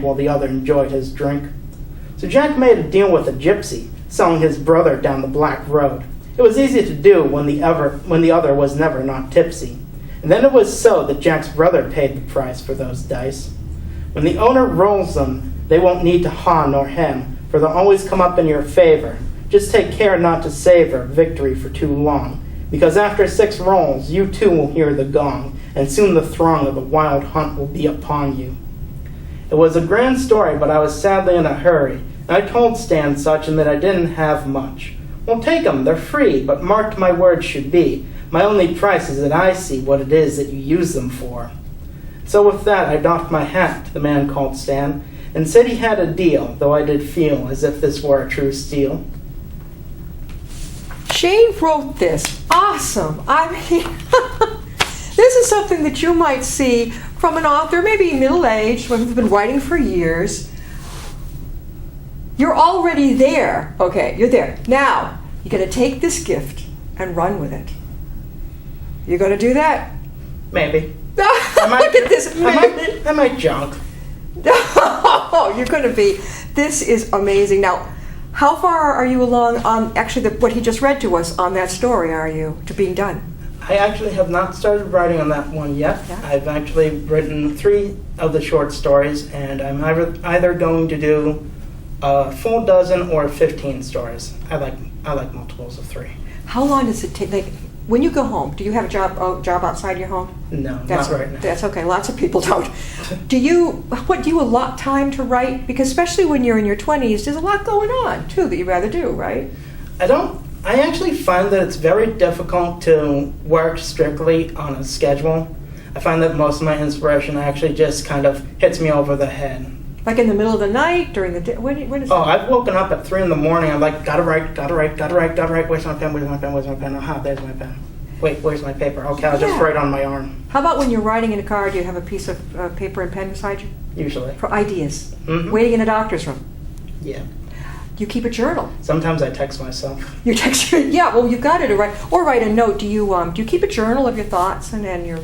while the other enjoyed his drink. So Jack made a deal with a gypsy, selling his brother down the black road. It was easy to do when the other was never not tipsy. And then it was so that Jack's brother paid the price for those dice. When the owner rolls them, they won't need to haw nor hem, for they'll always come up in your favor. Just take care not to savor victory for too long, because after 6 rolls, you too will hear the gong, and soon the throng of the wild hunt will be upon you. It was a grand story, but I was sadly in a hurry, and I told Stan such and that I didn't have much. Well, take 'em, they're free, but marked my words should be, my only price is that I see what it is that you use them for. So with that, I doffed my hat to the man called Stan, and said he had a deal, though I did feel as if this were a true steal. Shane wrote this. Awesome. I mean, this is something that you might see from an author, maybe middle-aged, who's been writing for years. You're already there. Okay, you're there. Now, you're going to take this gift and run with it. You going to do that? Maybe. Look at this. I might junk. Oh, you're going to be. This is amazing. Now, how far are you along on actually what he just read to us on that story, are you, to being done? I actually have not started writing on that one yet. Yeah. I've actually written 3 of the short stories, and I'm either going to do a full dozen or 15 stories. I like multiples of 3. How long does it take? Like, when you go home, do you have a job outside your home? No, not right now. That's okay. Lots of people don't. Do you allot time to write? Because especially when you're in your 20s, there's a lot going on, too, that you'd rather do, right? I actually find that it's very difficult to work strictly on a schedule. I find that most of my inspiration actually just kind of hits me over the head. Like in the middle of the night, during the day? When is that? I've woken up at 3 in the morning. I'm like, gotta write. Where's my pen? Aha, there's my pen. Wait, where's my paper? Okay, I'll just write on my arm. How about when you're riding in a car, do you have a piece of paper and pen beside you? Usually. For ideas. Mm-hmm. Waiting in a doctor's room. Yeah. You keep a journal. Sometimes I text myself. You text? Yeah, well, you've got it to write. Or write a note. Do you keep a journal of your thoughts and your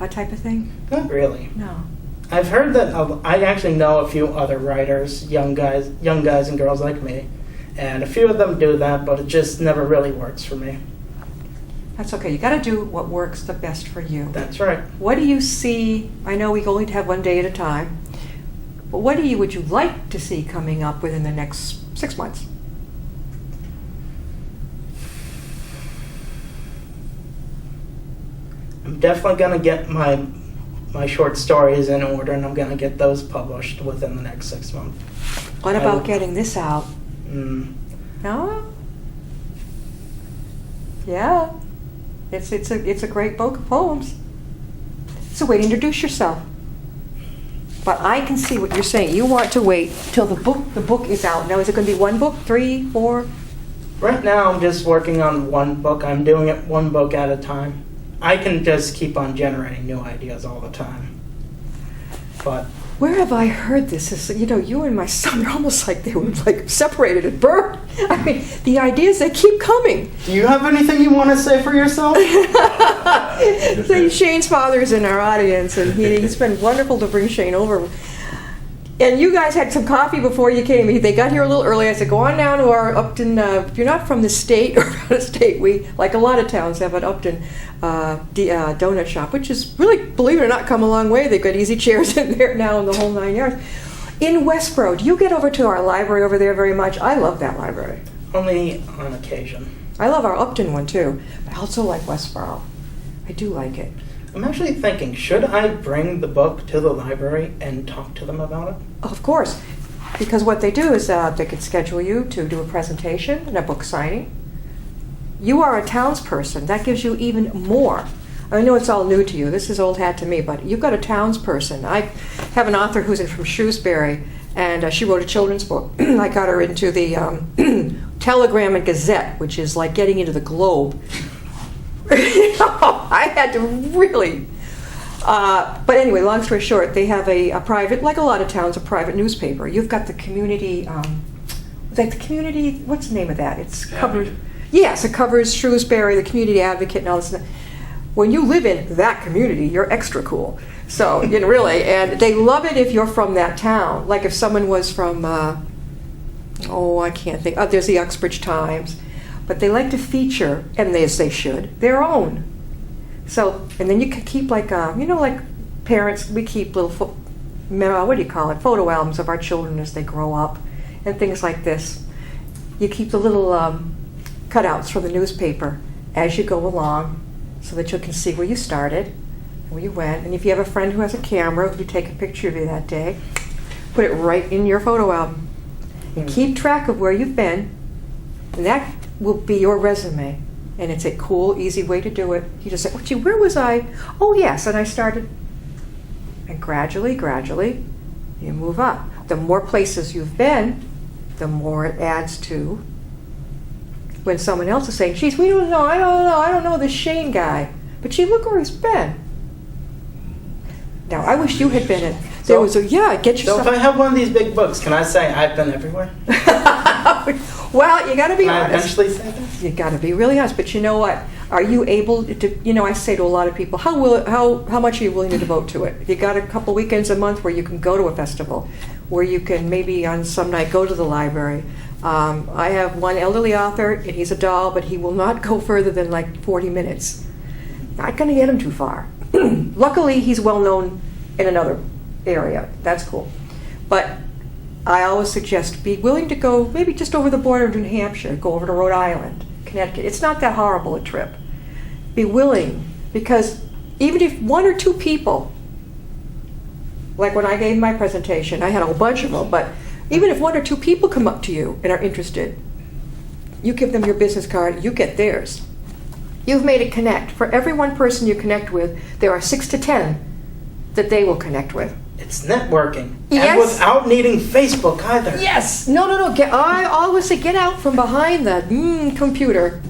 type of thing? Not really. No. I've heard that I actually know a few other writers, young guys and girls like me, and a few of them do that, but it just never really works for me. That's okay. You got to do what works the best for you. That's right. What do you see? I know we only have one day at a time, but what would you like to see coming up within the next 6 months? I'm definitely going to get my short stories in order, and I'm going to get those published within the next 6 months. What about getting this out? No? Yeah. It's a great book of poems. It's a way to introduce yourself. But I can see what you're saying. You want to wait till the book is out. Now, is it going to be 1 book, 3, 4? Right now, I'm just working on 1 book. I'm doing it 1 book at a time. I can just keep on generating new ideas all the time. But where have I heard this? You and my son are almost like they were like separated at birth. I mean, the ideas, they keep coming. Do you have anything you want to say for yourself? So Shane's father is in our audience, and he's been wonderful to bring Shane over. And you guys had some coffee before you came. They got here a little early. I said, go on down to our Upton, if you're not from the state or out of state, we, like a lot of towns, have an Upton donut shop, which is really, believe it or not, come a long way. They've got easy chairs in there now and the whole 9 yards. In Westboro, do you get over to our library over there very much? I love that library. Only on occasion. I love our Upton one, too. But I also like Westboro. I do like it. I'm actually thinking, should I bring the book to the library and talk to them about it? Of course, because what they do is they could schedule you to do a presentation and a book signing. You are a townsperson. That gives you even more. I know it's all new to you. This is old hat to me, but you've got a townsperson. I have an author who's from Shrewsbury, and she wrote a children's book. I got her into the Telegram and Gazette, which is like getting into the Globe. I had to really, but anyway, long story short, they have a private, like a lot of towns, a private newspaper. You've got the community, what's the name of that? It's covered, yes, it covers Shrewsbury, the Community Advocate, and all this. When you live in that community, you're extra cool. So, really, and they love it if you're from that town. Like if someone was from, I can't think, there's the Uxbridge Times. But they like to feature, and as they should, their own. So, and then you can keep like parents, we keep little, photo albums of our children as they grow up, and things like this. You keep the little cutouts from the newspaper as you go along, so that you can see where you started, where you went, and if you have a friend who has a camera who take a picture of you that day, put it right in your photo album. And keep track of where you've been, and that will be your resume. And it's a cool, easy way to do it. You just say, oh, gee, where was I? Oh, yes, and I started. And gradually, you move up. The more places you've been, the more it adds to when someone else is saying, geez, I don't know this Shane guy. But gee, look where he's been. Now, I wish you had been in. Get your So stuff. if I have one of these big books, can I say I've been everywhere? Well, you got to be Can I honest. eventually say that? You got to be really honest. But you know what? Are you able to? I say to a lot of people, how much are you willing to devote to it? You got a couple weekends a month where you can go to a festival, where you can maybe on some night go to the library. I have one elderly author, and he's a doll, but he will not go further than like 40 minutes. Not going to get him too far. Luckily, he's well known in another area. That's cool. But I always suggest be willing to go maybe just over the border to New Hampshire, go over to Rhode Island, Connecticut. It's not that horrible a trip. Be willing, because even if one or two people, like when I gave my presentation, I had a whole bunch of them, but even if one or two people come up to you and are interested, you give them your business card, you get theirs. You've made it connect. For every one person you connect with, there are 6 to 10 that they will connect with. It's networking. Yes. And without needing Facebook either. Yes. No. I always say get out from behind the computer.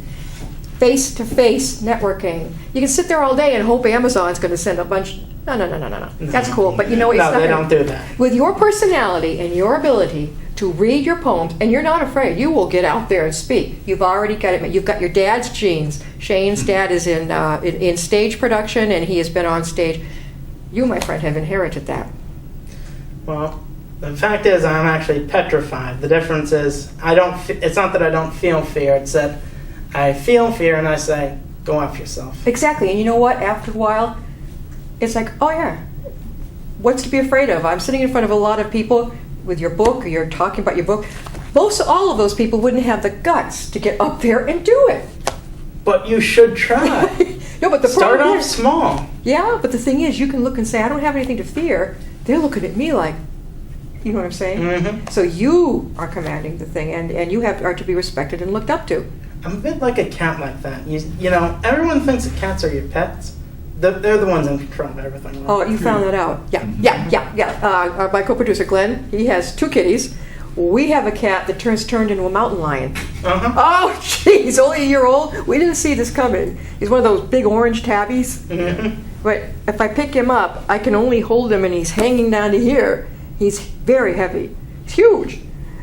Face-to-face networking. You can sit there all day and hope Amazon's going to send a bunch. No. That's cool, but you know what? No, they don't do that. With your personality and your ability to read your poems, and you're not afraid, you will get out there and speak. You've already got it. You've got your dad's genes. Shane's dad is in stage production, and he has been on stage. You, my friend, have inherited that. Well, the fact is, I'm actually petrified. The difference is, it's not that I don't feel fear. It's that I feel fear, and I say, go F yourself. Exactly, and you know what? After a while, it's like, oh yeah, what's to be afraid of? I'm sitting in front of a lot of people with your book, or you're talking about your book. All of those people wouldn't have the guts to get up there and do it. But you should try. No, but the Start problem off is, small. yeah, but the thing is, you can look and say, I don't have anything to fear. They're looking at me like, you know what I'm saying? Mm-hmm. So you are commanding the thing, and you are to be respected and looked up to. I'm a bit like a cat like that. You know, everyone thinks that cats are your pets. They're the ones in control of everything. Oh, you found that out. Yeah. My co-producer, Glenn, he has 2 kitties. We have a cat that turned into a mountain lion. Uh-huh. Oh, jeez, only a year old? We didn't see this coming. He's one of those big orange tabbies. Mm-hmm. But if I pick him up, I can only hold him, and he's hanging down to here. He's very heavy. He's huge.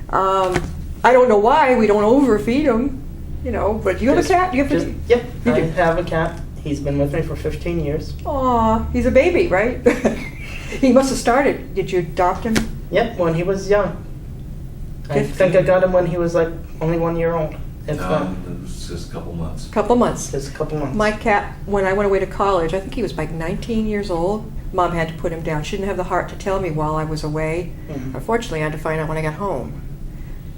I don't know why we don't overfeed him, but you have a cat? You have Yep, You I do. have a cat. He's been with me for 15 years. Aw, he's a baby, right? He must have started. Did you adopt him? Yep, when he was young. I 15. think I got him when he was like only 1 year old. If It was just a couple months. Couple months. just a couple months. My cat, when I went away to college, I think he was like 19 years old. Mom had to put him down. She didn't have the heart to tell me while I was away. Mhm. Unfortunately, I had to find out when I got home.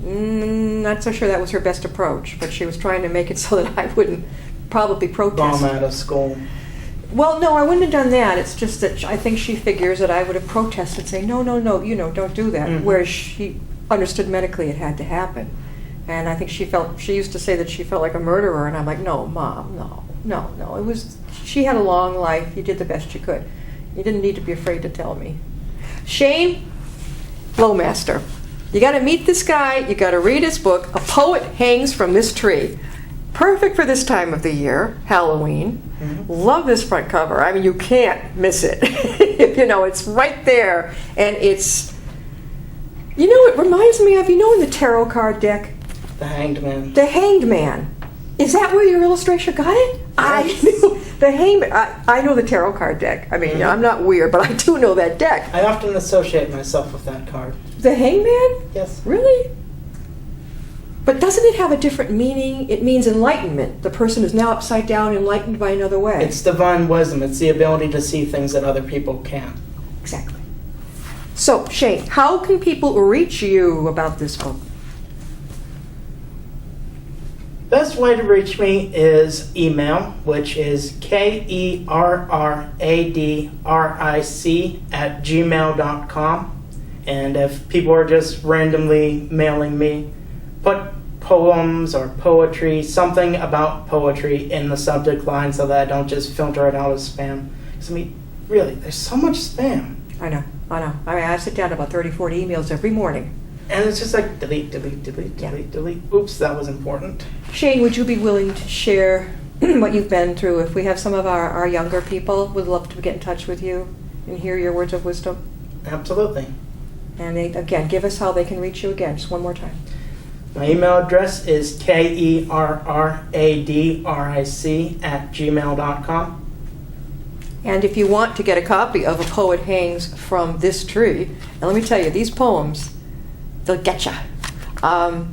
Not so sure that was her best approach, but she was trying to make it so that I wouldn't probably protest. Bomb out of school. Well, no, I wouldn't have done that. It's just that I think she figures that I would have protested and say, no, don't do that. Mhm. Whereas she understood medically it had to happen. And I think she used to say that she felt like a murderer, and I'm like, no, Mom, no. It was, she had a long life. You did the best you could. You didn't need to be afraid to tell me. Shane Lowmaster. You got to meet this guy. You got to read his book. A Poet Hangs from This Tree. Perfect for this time of the year, Halloween. Mhm. Love this front cover. I mean, you can't miss it. It's right there. And it's, it reminds me of, in the tarot card deck, The Hanged Man. the Hanged Man. Is that where your illustration got it? I knew the hangman. I know the tarot card deck. I mean, I'm not weird, but I do know that deck. I often associate myself with that card. The hangman? Yes. Really? But doesn't it have a different meaning? It means enlightenment. The person is now upside down, enlightened by another way. It's divine wisdom. It's the ability to see things that other people can't. Exactly. So, Shane, how can people reach you about this book? Best way to reach me is email, which is kerradric@gmail.com. And if people are just randomly mailing me, put poems or poetry, something about poetry in the subject line so that I don't just filter it out as spam. Because, I mean, really, there's so much spam. I know. I mean, I sit down to about 30, 40 emails every morning. And it's just like delete, delete, delete, delete, delete. Oops, that was important. Shane, would you be willing to share what you've been through? If we have some of our younger people, would love to get in touch with you and hear your words of wisdom. Absolutely. And they, again, give us how they can reach you again, just one more time. My email address is kerradric@gmail.com. And if you want to get a copy of A Poet Hangs from This Tree, and let me tell you, these poems, they'll get you.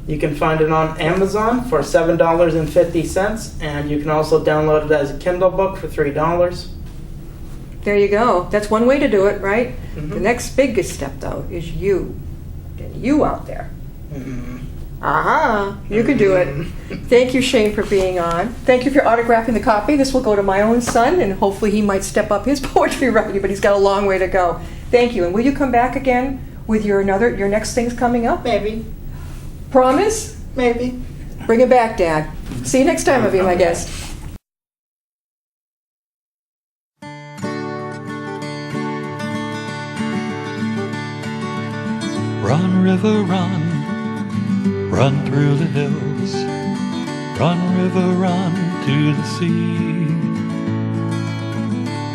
You can find it on Amazon for $7.50, and you can also download it as a Kindle book for $3. There you go. That's one way to do it, right? Mhm. The next biggest step, though, is you. Get you out there. Aha! You can do it. Thank you, Shane, for being on. Thank you for autographing the copy. This will go to my own son, and hopefully he might step up his poetry writing, but he's got a long way to go. Thank you. And will you come back again with your next things coming up? Maybe. Promise? Maybe. Bring it back, Dad. See you next time, I'll be my guest. Run, river, run. Run through the hills. Run, river, run to the sea.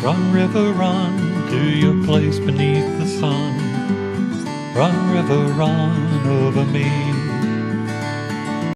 Run, river, run to your place beneath the sun. Run, river, run over me.